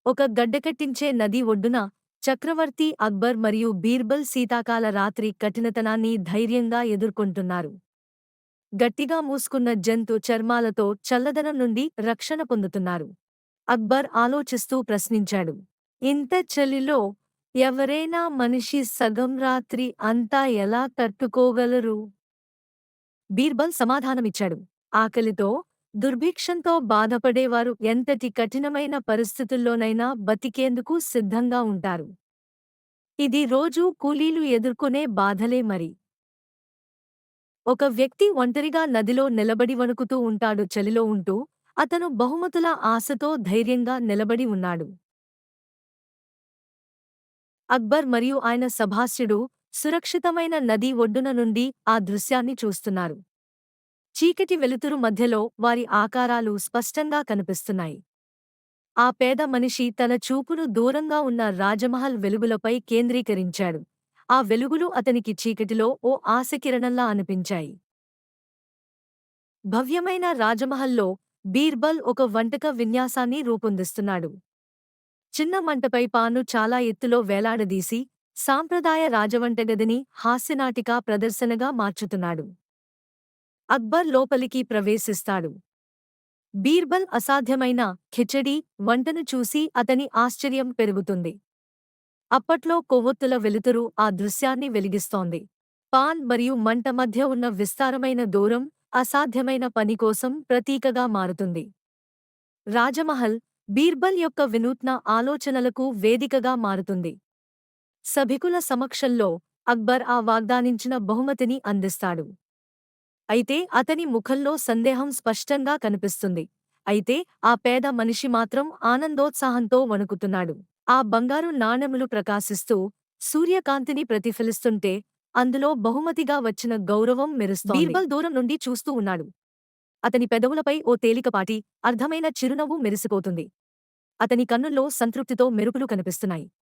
ఒక గడ్డకట్టించే నది ఒడ్డున చక్రవర్తి అక్బర్ మరియు బీర్బల్ శీతాకాల రాత్రి కఠినతనాన్ని ధైర్యంగా ఎదుర్కొంటున్నారు. గట్టిగా మూసుకున్న జంతు చర్మాలతో చల్లదనం నుండి రక్షణ పొందుతున్నారు. అక్బర్ ఆలోచిస్తూ ప్రశ్నించాడు. ఇంత చలిలో ఎవరైనా మనిషి సగం రాత్రి అంతా ఎలా తట్టుకోగలరు? బీర్బల్ సమాధానమిచ్చాడు. ఆకలితో, దుర్భిక్షంతో బాధపడేవారు ఎంతటి కఠినమైన పరిస్థితుల్లోనైనా బతికేందుకు సిద్ధంగా ఉంటారు. ఇది రోజూ కూలీలు ఎదుర్కొనే బాధలే మరి. ఒక వ్యక్తి ఒంటరిగా నదిలో నిలబడి వణుకుతూ ఉంటాడు చలిలో ఉంటూ, అతను బహుమతుల ఆశతో ధైర్యంగా నిలబడి ఉన్నాడు. అక్బర్ మరియు ఆయన సభాస్యుడు సురక్షితమైన నదీ ఒడ్డున నుండి ఆ దృశ్యాన్ని చూస్తున్నారు. చీకటి వెలుతురు మధ్యలో వారి ఆకారాలు స్పష్టంగా కనిపిస్తున్నాయి. ఆ పేద మనిషి తన చూపును దూరంగా ఉన్న రాజమహల్ వెలుగులపై కేంద్రీకరించాడు. ఆ వెలుగులు అతనికి చీకటిలో ఓ ఆశకిరణంలా అనిపించాయి. భవ్యమైన రాజమహల్లో బీర్బల్ ఒక వంటక విన్యాసాన్ని రూపొందిస్తున్నాడు. చిన్న మంటపై పాను చాలా ఎత్తులో వేలాడదీసి సాంప్రదాయ రాజవంటగదిని హాస్యనాటికా ప్రదర్శనగా మార్చుతున్నాడు. అక్బర్ లోపలికి ప్రవేశిస్తాడు. బీర్బల్ అసాధ్యమైన ఖిచడీ వంటను చూసి అతని ఆశ్చర్యం పెరుగుతుంది. అప్పట్లో కొవ్వొత్తుల వెలుతురు ఆ దృశ్యాన్ని వెలిగిస్తోంది. పాన్ మరియు మంట మధ్య ఉన్న విస్తారమైన దూరం అసాధ్యమైన పని కోసం ప్రతీకగా మారుతుంది. రాజమహల్ బీర్బల్ యొక్క వినూత్న ఆలోచనలకు వేదికగా మారుతుంది. సభికుల సమక్షంలో అక్బర్ ఆ వాగ్దానించిన బహుమతిని అందిస్తాడు. అయితే అతని ముఖంలో సందేహం స్పష్టంగా కనిపిస్తుంది. అయితే ఆ పేద మనిషి మాత్రం ఆనందోత్సాహంతో వణుకుతున్నాడు. ఆ బంగారు నాణెములు ప్రకాశిస్తూ సూర్యకాంతిని ప్రతిఫలిస్తుంటే అందులో బహుమతిగా వచ్చిన గౌరవం మెరుస్తోంది. బీర్బల్ దూరం నుండి చూస్తూ ఉన్నాడు. అతని పెదవులపై ఓ తేలికపాటి, అర్ధమైన చిరునవ్వు మెరిసిపోతుంది. అతని కన్నుల్లో సంతృప్తితో మెరుపులు కనిపిస్తున్నాయి.